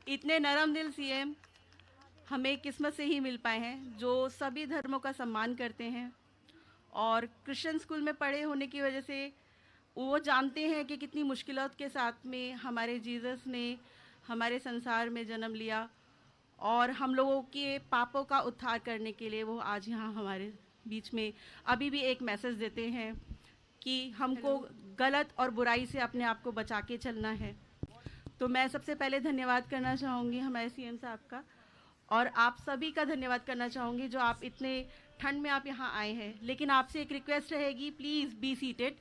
इतने नरम दिल सीएम हमें किस्मत से ही मिल पाए हैं, जो सभी धर्मों का सम्मान करते हैं और क्रिश्चियन स्कूल में पढ़े होने की वजह से वो जानते हैं कि कितनी मुश्किलों के साथ में हमारे जीसस ने हमारे संसार में जन्म लिया और हम लोगों के पापों का उद्धार करने के लिए वो आज यहाँ हमारे बीच में अभी भी एक मैसेज देते हैं कि हमको गलत और बुराई से अपने आप को बचा के चलना है। तो मैं सबसे पहले धन्यवाद करना चाहूँगी हमारे सीएम साहब का, और आप सभी का धन्यवाद करना चाहूँगी जो आप इतने ठंड में आप यहाँ आए हैं। लेकिन आपसे एक रिक्वेस्ट रहेगी, प्लीज़ बी सीटेड,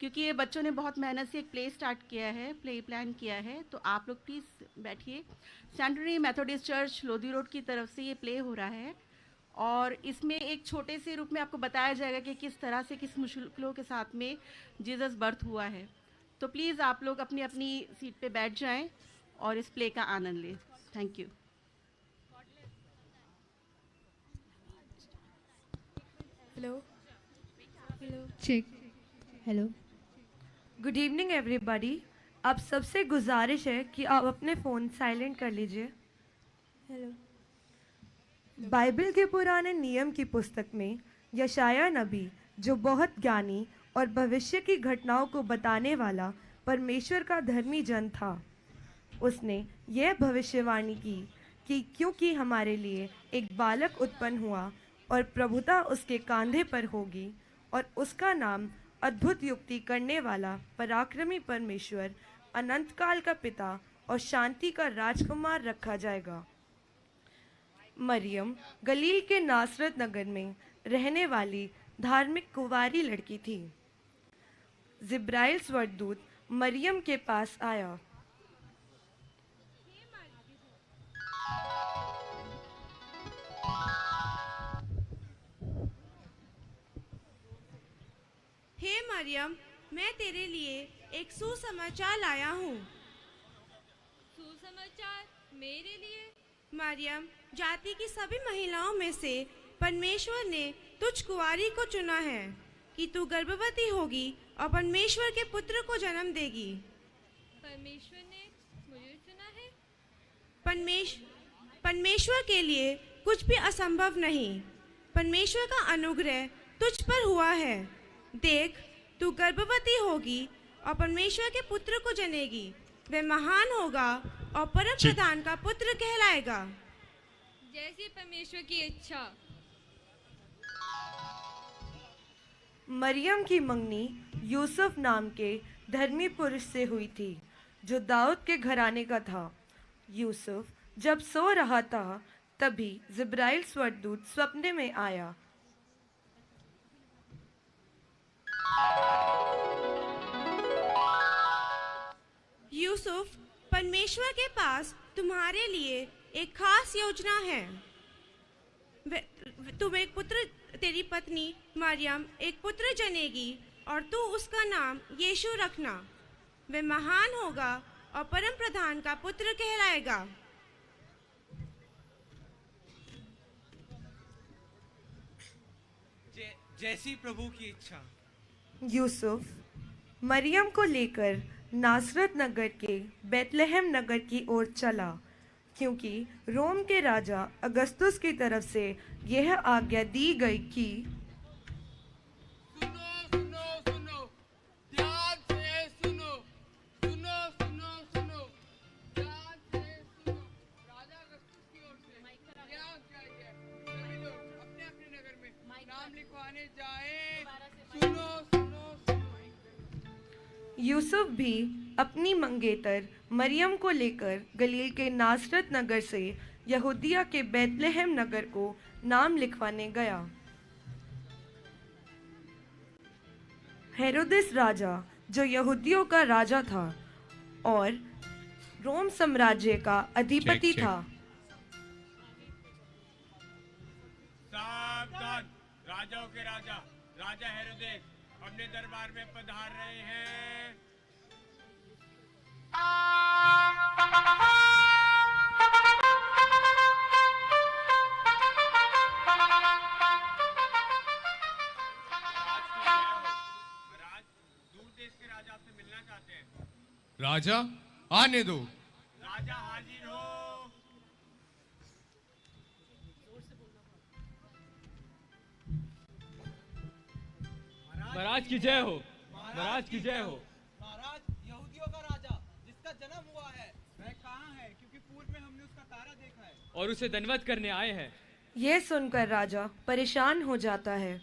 क्योंकि ये बच्चों ने बहुत मेहनत से एक प्ले स्टार्ट किया है, प्ले प्लान किया है, तो आप लोग प्लीज़ बैठिए। Sanitary Methodist church Lodhi road की तरफ से ये प्ले हो रहा है और इसमें एक छोटे से रूप में आपको बताया जाएगा कि किस तरह से किस मुश्किलों के साथ में जीसस बर्थ हुआ है। तो प्लीज़ आप लोग अपनी अपनी सीट पे बैठ जाएं और इस प्ले का आनंद लें। Thank you. Hello hello check. Hello. Good evening everybody. आप सबसे गुजारिश है कि आप अपने फ़ोन साइलेंट कर लीजिए। हेलो। बाइबल के पुराने नियम की पुस्तक में यशाया नबी, जो बहुत ज्ञानी और भविष्य की घटनाओं को बताने वाला परमेश्वर का धर्मी जन था, उसने यह भविष्यवाणी की कि क्योंकि हमारे लिए एक बालक उत्पन्न हुआ और प्रभुता उसके कंधे पर होगी और उसका नाम अद्भुत युक्ति करने वाला, पराक्रमी परमेश्वर, अनंत काल का पिता और शांति का राजकुमार रखा जाएगा। मरियम गलील के नासरत नगर में रहने वाली धार्मिक कुंवारी लड़की थी। जिब्राइल स्वर्गदूत मरियम के पास आया। हे मरियम, मैं तेरे लिए एक सुसमाचार लाया हूँ। सुसमाचार मेरे लिए? मरियम, जाति की सभी महिलाओं में से परमेश्वर ने तुझ कुंवारी को चुना है कि तू गर्भवती होगी और परमेश्वर के पुत्र को जन्म देगी। परमेश्वर ने मुझे चुना है? परमेश्वर के लिए कुछ भी असंभव नहीं। परमेश्वर का अनुग्रह तुझ पर हुआ है। देख, तू गर्भवती होगी और परमेश्वर के पुत्र को जनेगी। वह महान होगा और परम प्रधान का पुत्र कहलाएगा। जैसी परमेश्वर की इच्छा। मरियम की मंगनी यूसुफ नाम के धर्मी पुरुष से हुई थी, जो दाऊद के घराने का था। यूसुफ जब सो रहा था, तभी जिब्राइल स्वर्गदूत स्वप्न में आया। यूसुफ, परमेश्वर के पास तुम्हारे लिए एक खास योजना है। तुम एक पुत्र, तेरी पत्नी मरियम एक पुत्र जनेगी और तू उसका नाम यीशु रखना। वह महान होगा और परम प्रधान का पुत्र कहलाएगा। जैसी प्रभु की इच्छा। यूसुफ मरियम को लेकर नासरत नगर के बेतलहम नगर की ओर चला, क्योंकि रोम के राजा अगस्तुस की तरफ से यह आज्ञा दी गई कि सुनो सुनो सुनो, ध्यान से सुनो, सुनो सुनो सुनो, ध्यान से सुनो। राजा अगस्तुस की ओर से यह आज्ञा है, सभी लोग अपने अपने नगर में नाम लिखवाने जाएं। सुनो सुनो सुनो। यूसुफ भी अपनी मंगेतर मरियम को लेकर गलील के नासरत नगर से यहूदिया के बेतलहम नगर को नाम लिखवाने गया। हेरोदेस राजा, जो यहूदियों का राजा था और रोम साम्राज्य का अधिपति था। सावधान, राजाओं के राजा, राजा हेरोदेस अपने दरबार में पधार रहे हैं। दूर देश के राजा आपसे मिलना चाहते हैं। राजा आने दो। राजा हाजिर हो। महाराज की जय हो, महाराज की जय हो। महाराज, यहूदियों का राजा जिसका जन्म हुआ है वह कहाँ है? क्योंकि पूर्व में हमने उसका तारा देखा है और उसे दंडवत करने आए हैं। यह सुनकर राजा परेशान हो जाता है।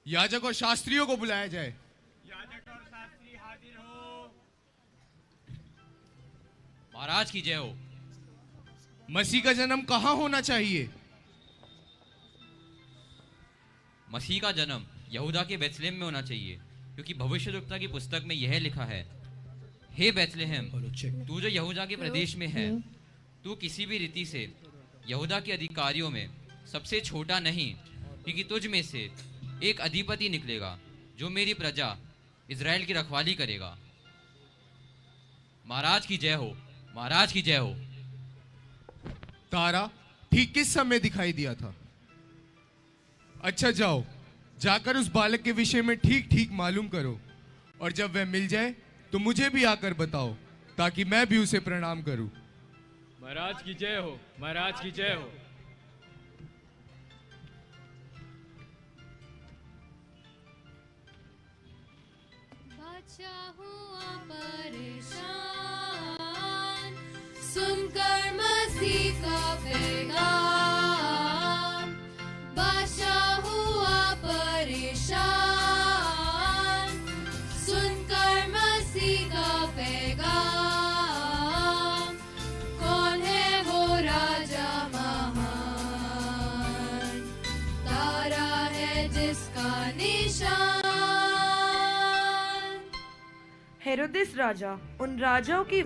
याजक और शास्त्रियों को बुलाया जाए। याजक और शास्त्री हाजिर हो। महाराज की जय हो। मसीह का जन्म कहाँ होना चाहिए? मसीह का जन्म यहूदा के बेथलेहम में होना चाहिए, क्योंकि भविष्यद्वक्ता की पुस्तक में यह लिखा है, हे बेथलेहम, तू जो यहूदा के प्रदेश में है, तू किसी भी रीति से यहूदा के अधिकारियों में सबसे छोटा नहीं, क्योंकि तुझ में से एक अधिपति निकलेगा जो मेरी प्रजा इज़राइल की रखवाली करेगा। महाराज की जय हो, महाराज की जय हो। तारा ठीक किस समय दिखाई दिया था? अच्छा, जाओ, जाकर उस बालक के विषय में ठीक ठीक मालूम करो, और जब वह मिल जाए तो मुझे भी आकर बताओ, ताकि मैं भी उसे प्रणाम करूं। महाराज की जय हो, महाराज की जय हो। बादशाह हुआ परेशान, सुनकर मसीह का पैगाम। बादशाह हुआ परेशान, सुनकर मसीह का पैगाम। कौन है वो राजा महान, तारा है जिसका निशान। हेरोदेस राजा उन राजाओं की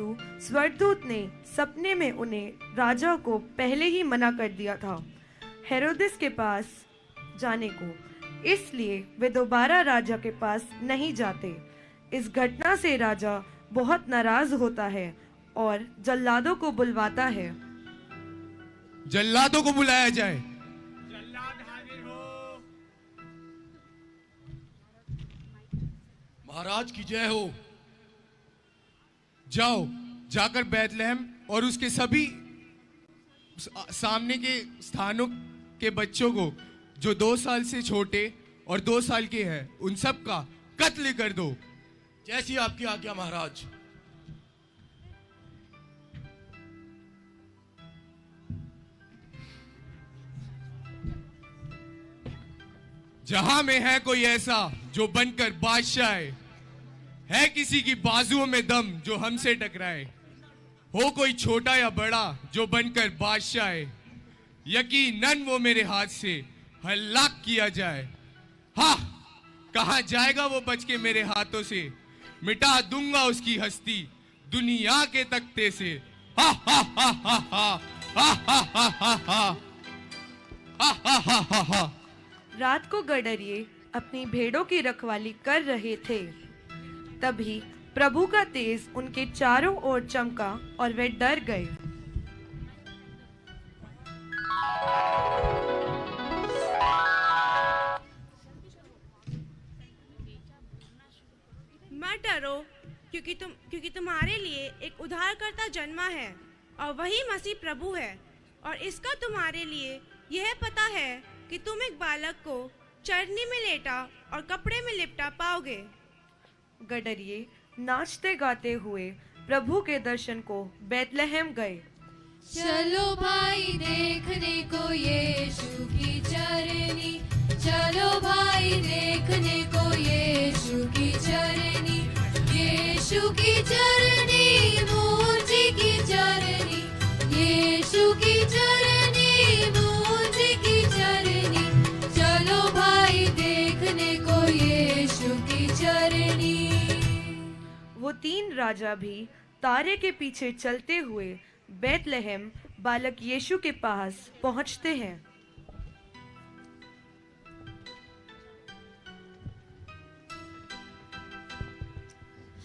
स्वर्गदूत ने सपने में उन्हें राजा को पहले ही मना कर दिया था हेरोदेस के पास जाने को, इसलिए वे दोबारा राजा के पास नहीं जाते। इस घटना से राजा बहुत नाराज होता है और जल्लादों को बुलवाता है। जल्लादों को बुलाया जाए। जल्लाद हाजिर हो। महाराज की जय हो। जाओ, जाकर बैतलहम और उसके सभी सामने के स्थानों के बच्चों को जो 2 साल से छोटे और 2 साल के हैं, उन सब का कत्ल कर दो। जैसी आपकी आज्ञा महाराज। जहां में है कोई ऐसा जो बनकर बादशाह है किसी की बाजुओं में दम जो हमसे टकराए, हो कोई छोटा या बड़ा जो बनकर बादशाह है, यकीनन वो मेरे हाथ से हलाक किया जाए। हा, कहां जाएगा वो बच के मेरे हाथों से, मिटा दूंगा उसकी हस्ती दुनिया के तख्ते से। हा हा हा हा हा हा हा हा हा हा हा हा हा हा। रात को गडरिये अपनी भेड़ों की रखवाली कर रहे थे, तभी प्रभु का तेज उनके चारों ओर चमका और वे डर गए। मत डरो, क्योंकि तुम्हारे लिए एक उद्धारकर्ता जन्मा है और वही मसीह प्रभु है। और इसका तुम्हारे लिए यह पता है कि तुम एक बालक को चरनी में लेटा और कपड़े में लिपटा पाओगे। गडरिये नाचते गाते हुए प्रभु के दर्शन को बैतलहम गए। चलो भाई देखने को यीशु की चरनी, चलो भाई देखने को यीशु की चरनी। यीशु की चरनी, मुझे की चरनी, यीशु की चरनी, मुझे की चरनी। चलो भाई देखने को यीशु की चरनी। वो 3 राजा भी तारे के पीछे चलते हुए बैतलहम बालक यीशु के पास पहुंचते हैं।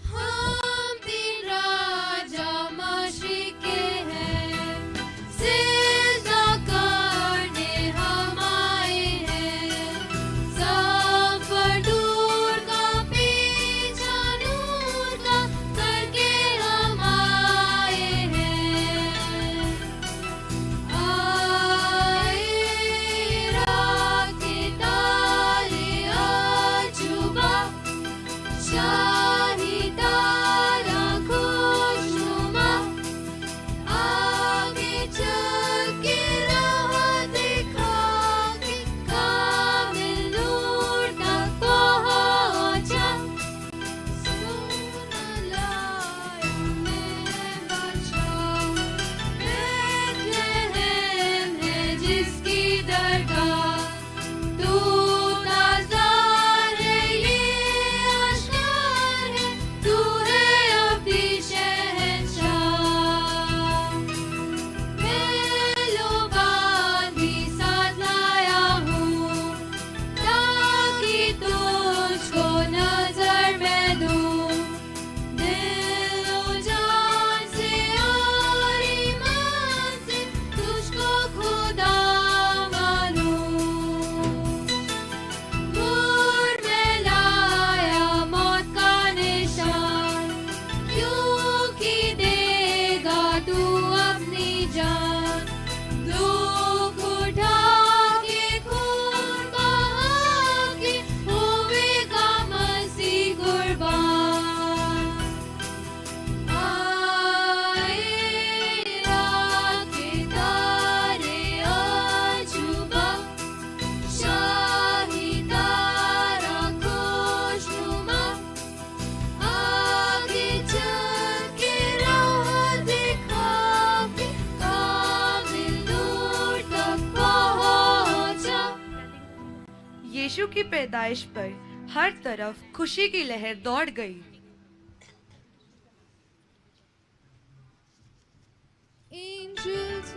हम 3 राजा मसीह के हैं, सिजदा करने हम आए हैं। सफर दूर का पीछा नूर का करके हम आए हैं। आए यीशु की पैदाइश पर हर तरफ खुशी की लहर दौड़ गई। Angels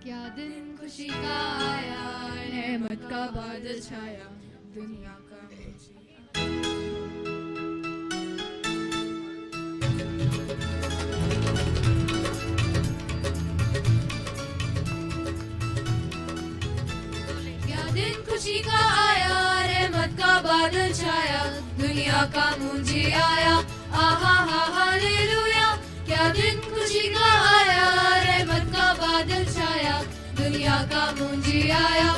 क्या दिन खुशी का आया, रहमत का बादल छाया, दुनिया का क्या दिन खुशी का आया, रहमत का बादल छाया, दुनिया का मुझे आया, आहा हा हालेलुया। क्या दिन खुशी का आया, रहमत का बादल छाया, दुनिया का मुझे आया,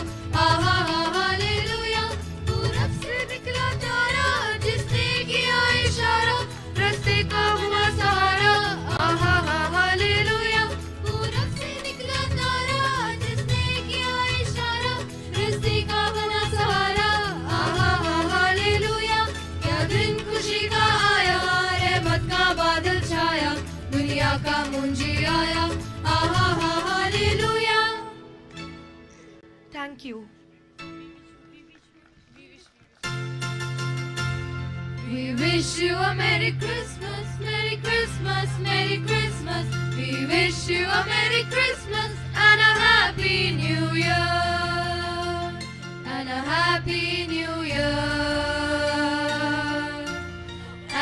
आहा हा हालेलुया। पूरब से निकला तारा, जिसने किया इशारा, रास्ते का हुआ सहारा, आहा हा हालेलुया। पूरब से निकला तारा, जिसने किया इशारा, रास्ते का बना सहारा, आहा हा हालेलुया। क्या दिन खुशी का आया, रहमत का बादल छाया, दुनिया का मुझे आया, आहा हा hallelujah. Thank you. We wish you a Merry Christmas, Merry Christmas, Merry Christmas. We wish you a Merry Christmas and a Happy New Year, and a Happy New Year,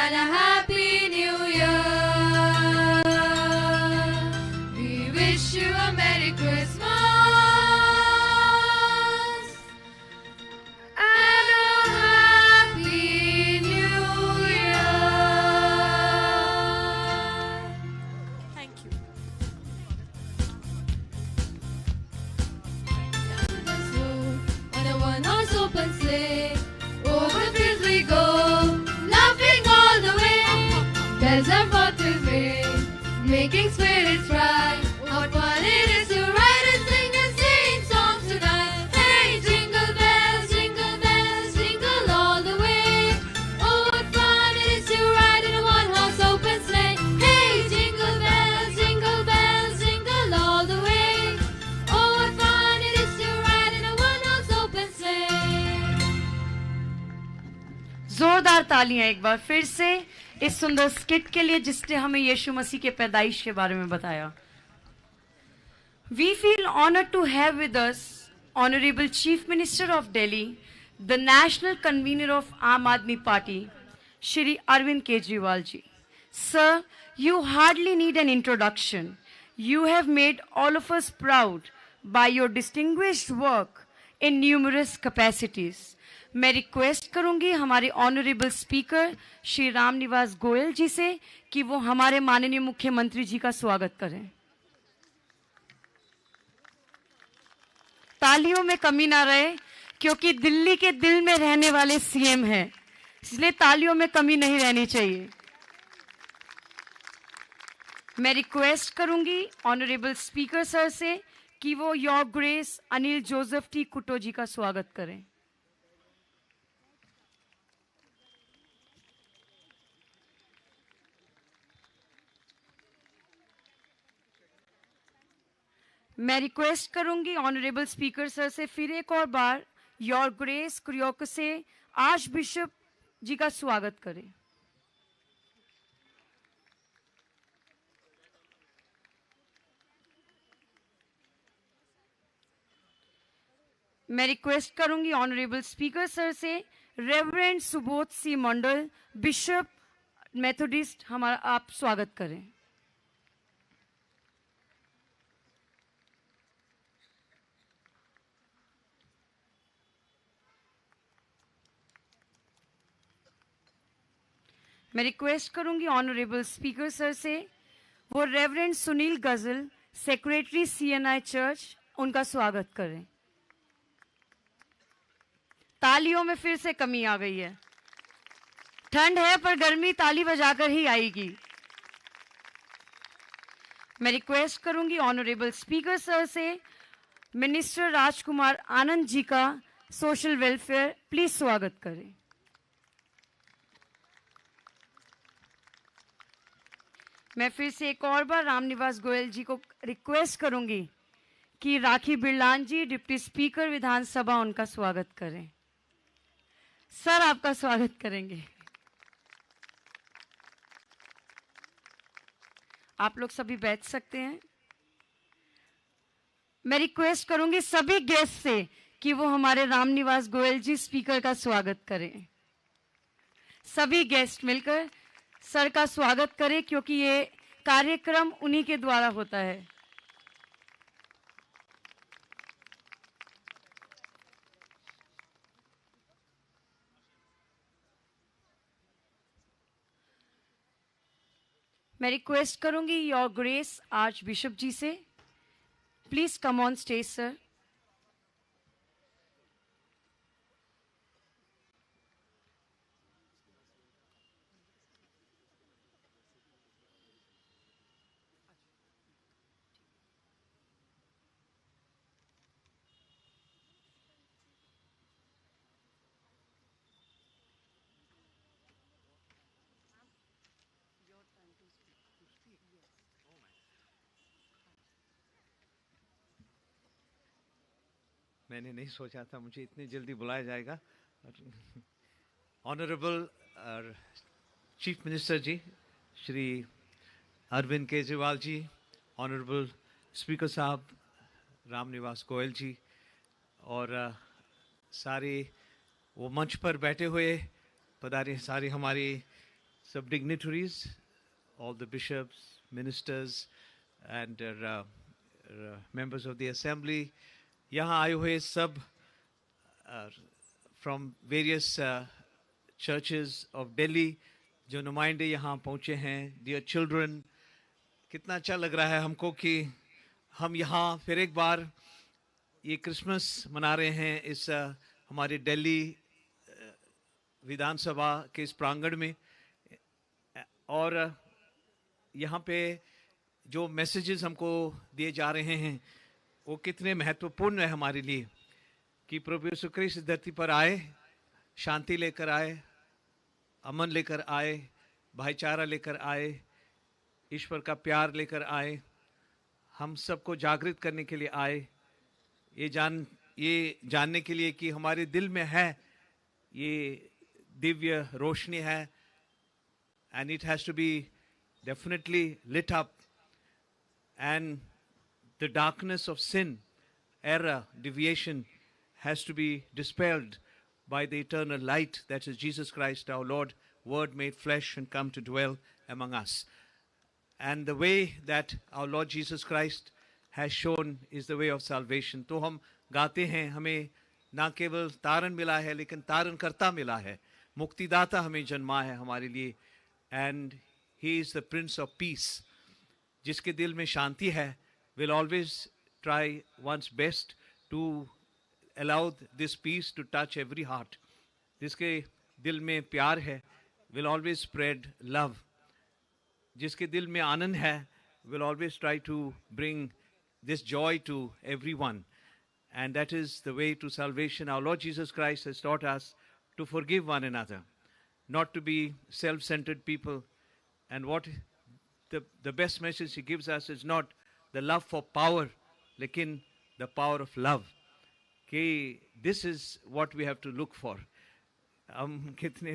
and a Happy New Year. We wish you a Merry Christmas and a Happy New Year. Thank you. On a one-horse open sleigh, over the fields we go, laughing all the way. Bells are fought to ring, making spirits bright. What fun it is to ride and sing songs tonight. Hey, jingle bells, jingle all the way. Oh, what fun it is to ride in a one-horse open sleigh. Hey, jingle bells, jingle all the way. Oh, what fun it is to ride in a one-horse open sleigh. जोरदार तालियां एक बार फिर से इस सुंदर skit के लिए जिसने हमें यीशु मसीह के पैदाइश के बारे में बताया। We feel honored to have with us Honorable Chief Minister of Delhi, the National Convener of Aam Aadmi Party, Shri Arvind Kejriwal ji. Sir, you hardly need an introduction. You have made all of us proud by your distinguished work in numerous capacities. मैं request करूंगी हमारे honourable speaker Shri Ram Niwas Goyal जी से कि वो हमारे माननीय मुख्यमंत्री जी का स्वागत करें। तालियों में कमी ना रहे क्योंकि दिल्ली के दिल में रहने वाले सीएम हैं, इसलिए तालियों में कमी नहीं रहनी चाहिए। मैं रिक्वेस्ट करूंगी ऑनरेबल स्पीकर सर से कि वो your grace Anil Joseph T Couto ji का स्वागत करें। मैं रिक्वेस्ट करूंगी ऑनरेबल स्पीकर सर से फिर एक और बार योर ग्रेस क्रियोकसे आर्च बिशप जी का स्वागत करें। मैं रिक्वेस्ट करूंगी ऑनरेबल स्पीकर सर से रेवरेंड सुबोध सी मंडल बिशप मेथोडिस्ट हमारा आप स्वागत करें। मैं रिक्वेस्ट करूंगी ऑनरेबल स्पीकर सर से वो रेवरेंड सुनील गजल सेक्रेटरी सीएनआई चर्च उनका स्वागत करें। तालियों में फिर से कमी आ गई है। ठंड है पर गर्मी ताली बजाकर ही आएगी। मैं रिक्वेस्ट करूंगी ऑनरेबल स्पीकर सर से मिनिस्टर राजकुमार आनंद जी का सोशल वेलफेयर प्लीज स्वागत करें। मैं फिर से एक और बार रामनिवास गोयल जी को रिक्वेस्ट करूंगी कि राखी बिरलान जी डिप्टी स्पीकर विधानसभा उनका स्वागत करें। सर आपका स्वागत करेंगे। आप लोग सभी बैठ सकते हैं। मैं रिक्वेस्ट करूंगी सभी गेस्ट से कि वो हमारे रामनिवास गोयल जी स्पीकर का स्वागत करें। सभी गेस्ट मिलकर सर का स्वागत करें क्योंकि ये कार्यक्रम उन्हीं के द्वारा होता है। मैं रिक्वेस्ट करूंगी योर ग्रेस आर्च बिशप जी से, please come on stage sir. मैंने नहीं सोचा था मुझे इतनी जल्दी बुलाया जाएगा। ऑनरेबल चीफ मिनिस्टर जी श्री अरविंद केजरीवाल जी, ऑनरेबल स्पीकर साहब रामनिवास गोयल जी, और सारे वो मंच पर बैठे हुए पधारे सारे हमारे सब dignitaries, all the bishops, ministers and members of the assembly, यहाँ आए हुए सब from various churches of Delhi जो नुमाइंदे यहाँ पहुँचे हैं, डियर चिल्ड्रन, कितना अच्छा लग रहा है हमको कि हम यहाँ फिर एक बार ये क्रिसमस मना रहे हैं इस हमारे दिल्ली विधानसभा के इस प्रांगण में। और यहाँ पे जो मैसेजेस हमको दिए जा रहे हैं वो कितने महत्वपूर्ण है हमारे लिए कि प्रभु यीशु क्रिस्त धरती पर आए, शांति लेकर आए, अमन लेकर आए, भाईचारा लेकर आए, ईश्वर का प्यार लेकर आए, हम सबको जागृत करने के लिए आए, ये जानने के लिए कि हमारे दिल में है ये दिव्य रोशनी है, and it has to be definitely lit up, and the darkness of sin, error, deviation has to be dispelled by the eternal light that is Jesus Christ our Lord, Word made flesh and come to dwell among us. And the way that our Lord Jesus Christ has shown is the way of salvation. तो हम गाते हैं हमें ना केवल तारण मिला है लेकिन तारण करता मिला है, मुक्तिदाता हमें जन्मा है हमारे लिए, and he is the Prince of Peace. जिसके दिल में शांति है will always try one's best to allow this peace to touch every heart. जिसके दिल में प्यार है will always spread love. जिसके दिल में आनंद है will always try to bring this joy to everyone. And that is the way to salvation. Our Lord Jesus Christ has taught us to forgive one another, not to be self-centered people. And what the best message he gives us is not the love for power, lekin the power of love. Okay, this is what we have to look for.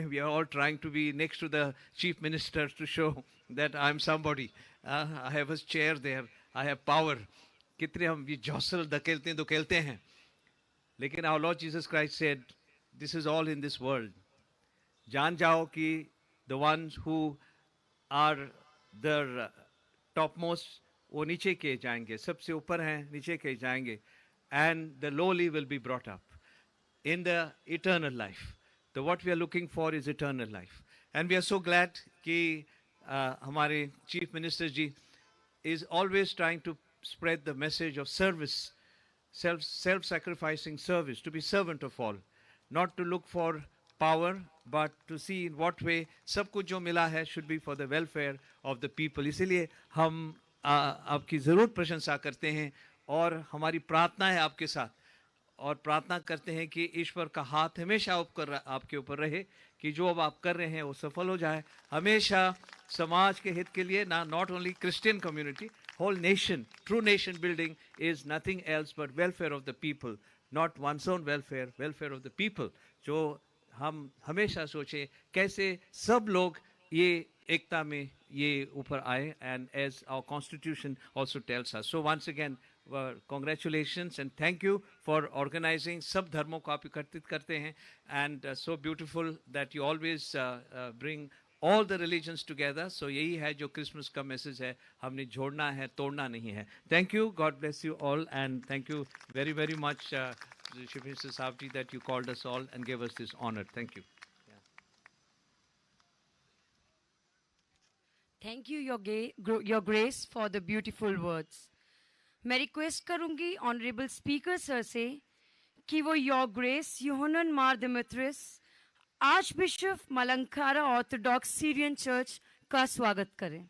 We are all trying to be next to the chief minister to show that I am somebody. I have a chair there. I have power. कितने हम ये जौसल धकेलते हैं, लेकिन our Lord Jesus Christ said, this is all in this world. जान जाओ कि the ones who are the topmost वो नीचे के जाएंगे, सबसे ऊपर हैं नीचे के जाएंगे, and the lowly will be brought up in the eternal life. So what we are looking for is eternal life, and we are so glad कि हमारे chief minister ji is always trying to spread the message of service, self-sacrificing service, to be servant of all, not to look for power, but to see in what way सब कुछ जो मिला है should be for the welfare of the people. इसीलिए हम आपकी ज़रूर प्रशंसा करते हैं और हमारी प्रार्थना है आपके साथ, और प्रार्थना करते हैं कि ईश्वर का हाथ हमेशा आपके ऊपर रहे, कि जो अब आप कर रहे हैं वो सफल हो जाए, हमेशा समाज के हित के लिए ना, not only Christian community, whole nation. True nation building is nothing else but welfare of the people, not one's own welfare, welfare of the people. जो हम हमेशा सोचें कैसे सब लोग ये एकता में ये ऊपर आए, and as our constitution also tells us. So once again congratulations and thank you for organizing. सब धर्मों को आप एकत्रित करते हैं, and so beautiful that you always bring all the religions together. So यही है जो क्रिसमस का मैसेज है, हमने जोड़ना है, तोड़ना नहीं है. Thank you, God bless you all, and thank you very very much Chief Minister Saab ji that you called us all and gave us this honor. Thank you. Thank you, Your Grace, for the beautiful words. मैं request करूंगी honourable speaker sir से कि वो your grace यूहन्ना मार Dimitris, arch bishop Malankara Orthodox Syrian church का स्वागत करें.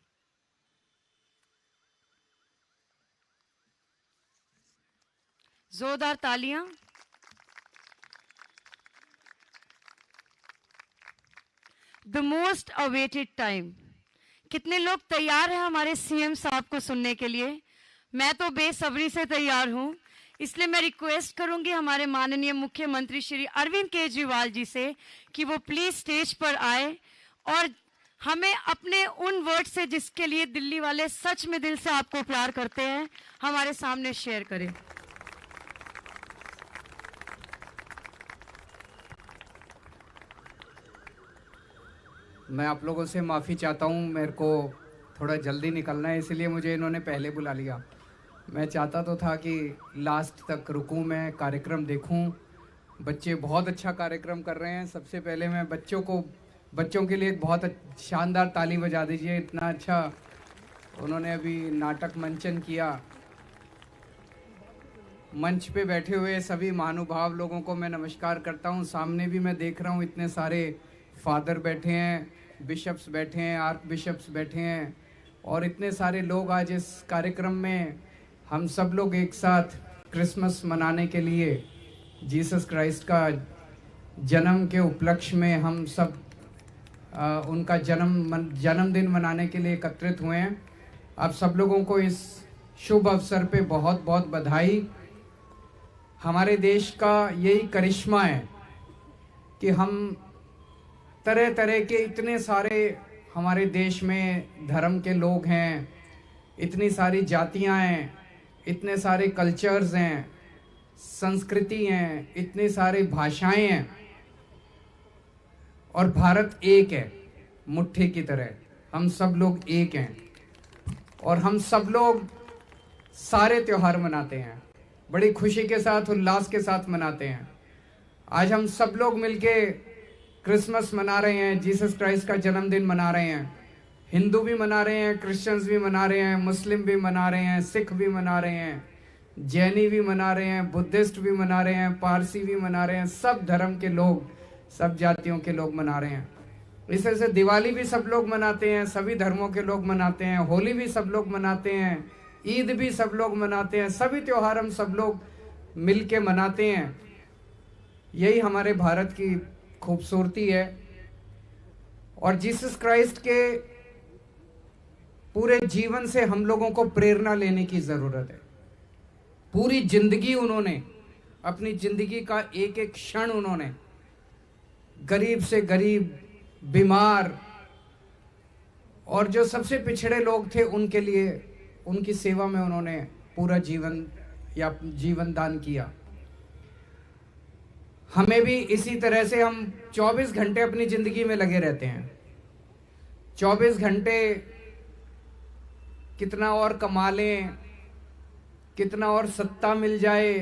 जोरदार तालियां. The most awaited time. कितने लोग तैयार हैं हमारे सीएम साहब को सुनने के लिए? मैं तो बेसब्री से तैयार हूं. इसलिए मैं रिक्वेस्ट करूंगी हमारे माननीय मुख्यमंत्री श्री अरविंद केजरीवाल जी से कि वो प्लीज स्टेज पर आए और हमें अपने उन वर्ड से, जिसके लिए दिल्ली वाले सच में दिल से आपको प्यार करते हैं, हमारे सामने शेयर करें. मैं आप लोगों से माफ़ी चाहता हूं, मेरे को थोड़ा जल्दी निकलना है, इसलिए मुझे इन्होंने पहले बुला लिया. मैं चाहता तो था कि लास्ट तक रुकूं, मैं कार्यक्रम देखूं. बच्चे बहुत अच्छा कार्यक्रम कर रहे हैं. सबसे पहले मैं बच्चों के लिए एक बहुत शानदार ताली बजा दीजिए. इतना अच्छा उन्होंने अभी नाटक मंचन किया. मंच पे बैठे हुए सभी महानुभाव लोगों को मैं नमस्कार करता हूं. सामने भी मैं देख रहा हूं इतने सारे फादर बैठे हैं, बिशप्स बैठे हैं, आर्क बिशप्स बैठे हैं, और इतने सारे लोग आज इस कार्यक्रम में हम सब लोग एक साथ क्रिसमस मनाने के लिए, जीसस क्राइस्ट का जन्म के उपलक्ष्य में हम सब उनका जन्मदिन मनाने के लिए एकत्रित हुए हैं. आप सब लोगों को इस शुभ अवसर पे बहुत बहुत बधाई. हमारे देश का यही करिश्मा है कि हम तरह तरह के इतने सारे हमारे देश में धर्म के लोग हैं, इतनी सारी जातियां हैं, इतने सारे कल्चर्स हैं, संस्कृति हैं, इतनी सारी भाषाएं हैं, और भारत एक है मुट्ठी की तरह. हम सब लोग एक हैं और हम सब लोग सारे त्योहार मनाते हैं, बड़ी खुशी के साथ, उल्लास के साथ मनाते हैं. आज हम सब लोग मिलके क्रिसमस मना रहे हैं, जीसस क्राइस्ट का जन्मदिन मना रहे हैं. हिंदू भी मना रहे हैं, क्रिश्चियंस भी मना रहे हैं, मुस्लिम भी मना रहे हैं, सिख भी मना रहे हैं, जैनी भी मना रहे हैं, बुद्धिस्ट भी मना रहे हैं, पारसी भी मना रहे हैं. सब धर्म के लोग, सब जातियों के लोग मना रहे हैं. इस तरह से दिवाली भी सब लोग मनाते हैं, सभी धर्मों के लोग मनाते हैं. होली भी सब लोग मनाते हैं, ईद भी सब लोग मनाते हैं. सभी त्योहार हम सब लोग मिल के मनाते हैं. यही हमारे भारत की खूबसूरती है. और जीसस क्राइस्ट के पूरे जीवन से हम लोगों को प्रेरणा लेने की जरूरत है. पूरी जिंदगी उन्होंने, अपनी जिंदगी का एक एक क्षण उन्होंने गरीब से गरीब, बीमार और जो सबसे पिछड़े लोग थे उनके लिए, उनकी सेवा में उन्होंने पूरा जीवन दान किया. हमें भी इसी तरह से, हम 24 घंटे अपनी जिंदगी में लगे रहते हैं. 24 घंटे कितना और कमा लें, कितना और सत्ता मिल जाए,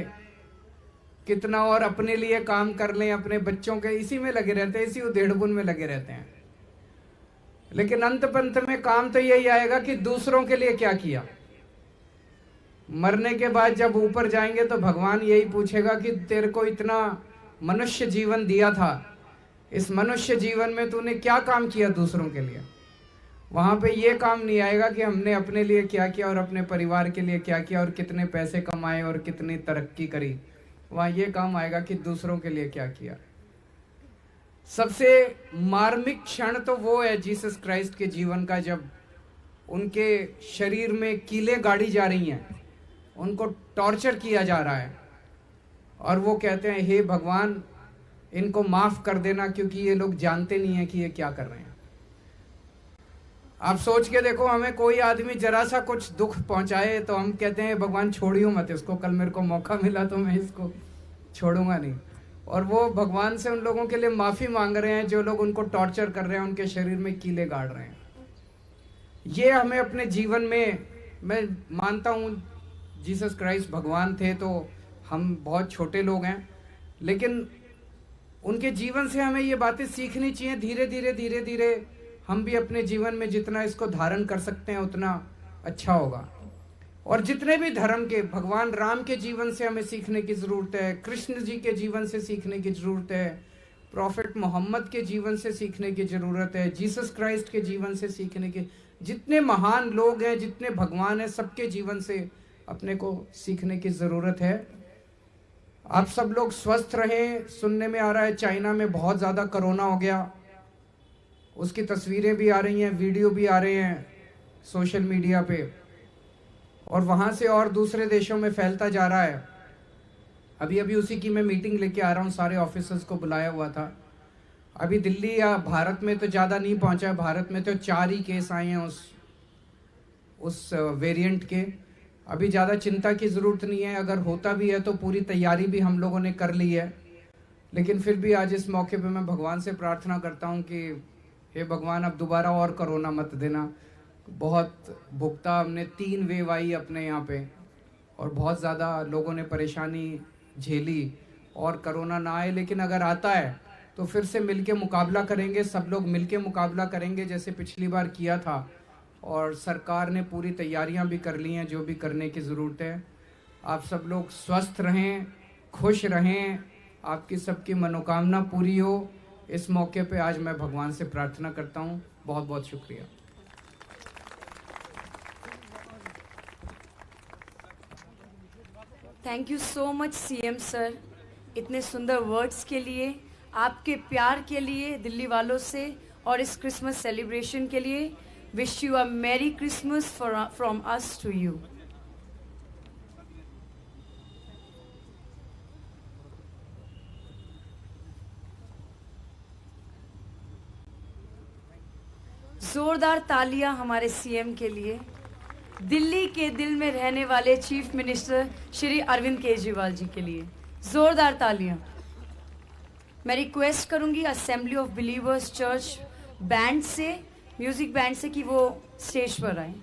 कितना और अपने लिए काम कर लें, अपने बच्चों के, इसी में लगे रहते हैं, इसी उधेड़बुन में लगे रहते हैं. लेकिन अंत पंत में काम तो यही आएगा कि दूसरों के लिए क्या किया. मरने के बाद जब ऊपर जाएंगे तो भगवान यही पूछेगा कि तेरे को इतना मनुष्य जीवन दिया था, इस मनुष्य जीवन में तूने क्या काम किया दूसरों के लिए. वहां पे ये काम नहीं आएगा कि हमने अपने लिए क्या किया और अपने परिवार के लिए क्या किया और कितने पैसे कमाए और कितनी तरक्की करी. वहाँ ये काम आएगा कि दूसरों के लिए क्या किया। सबसे मार्मिक क्षण तो वो है जीसस क्राइस्ट के जीवन का, जब उनके शरीर में कीलें गाड़ी जा रही हैं, उनको टॉर्चर किया जा रहा है, और वो कहते हैं हे भगवान इनको माफ कर देना क्योंकि ये लोग जानते नहीं हैं कि ये क्या कर रहे हैं। आप सोच के देखो, हमें कोई आदमी जरा सा कुछ दुख पहुंचाए तो हम कहते हैं भगवान छोड़ियो मत इसको, कल मेरे को मौका मिला तो मैं इसको छोड़ूंगा नहीं। और वो भगवान से उन लोगों के लिए माफी मांग रहे हैं जो लोग उनको टॉर्चर कर रहे हैं, उनके शरीर में कीले गाड़ रहे हैं। ये हमें अपने जीवन में, मैं मानता हूँ जीसस क्राइस्ट भगवान थे तो हम बहुत छोटे लोग हैं, लेकिन उनके जीवन से हमें ये बातें सीखनी चाहिए। धीरे धीरे धीरे धीरे हम भी अपने जीवन में जितना इसको धारण कर सकते हैं उतना अच्छा होगा। और जितने भी धर्म के, भगवान राम के जीवन से हमें सीखने की ज़रूरत है, कृष्ण जी के जीवन से सीखने की ज़रूरत है, प्रॉफिट मोहम्मद के जीवन से सीखने की ज़रूरत है, जीसस क्राइस्ट के जीवन से सीखने की, जितने महान लोग हैं, जितने भगवान हैं, सबके जीवन से अपने को सीखने की ज़रूरत है। आप सब लोग स्वस्थ रहें। सुनने में आ रहा है चाइना में बहुत ज़्यादा कोरोना हो गया, उसकी तस्वीरें भी आ रही हैं, वीडियो भी आ रहे हैं सोशल मीडिया पे, और वहाँ से और दूसरे देशों में फैलता जा रहा है। अभी अभी उसी की मैं मीटिंग लेके आ रहा हूँ, सारे ऑफिसर्स को बुलाया हुआ था। अभी दिल्ली या भारत में तो ज़्यादा नहीं पहुँचा है, भारत में तो 4 ही केस आए हैं उस वेरिएंट के। अभी ज़्यादा चिंता की ज़रूरत नहीं है, अगर होता भी है तो पूरी तैयारी भी हम लोगों ने कर ली है। लेकिन फिर भी आज इस मौके पे मैं भगवान से प्रार्थना करता हूँ कि हे भगवान अब दोबारा और कोरोना मत देना। बहुत भुगता हमने, 3 वेव आई अपने यहाँ पे और बहुत ज़्यादा लोगों ने परेशानी झेली, और कोरोना ना आए, लेकिन अगर आता है तो फिर से मिलके मुकाबला करेंगे, सब लोग मिलके मुकाबला करेंगे जैसे पिछली बार किया था। और सरकार ने पूरी तैयारियां भी कर ली हैं जो भी करने की ज़रूरत है। आप सब लोग स्वस्थ रहें, खुश रहें, आपकी सबकी मनोकामना पूरी हो। इस मौके पे आज मैं भगवान से प्रार्थना करता हूँ। बहुत बहुत शुक्रिया। Thank you so much CM sir, इतने सुंदर वर्ड्स के लिए, आपके प्यार के लिए दिल्ली वालों से, और इस क्रिसमस सेलिब्रेशन के लिए। Wish you a merry Christmas from us to you. जोरदार तालियां हमारे सीएम के लिए, दिल्ली के दिल में रहने वाले चीफ मिनिस्टर श्री अरविंद केजरीवाल जी के लिए जोरदार तालियां। मैं रिक्वेस्ट करूंगी assembly of believers church band से, म्यूजिक बैंड से, कि वो स्टेज पर आए।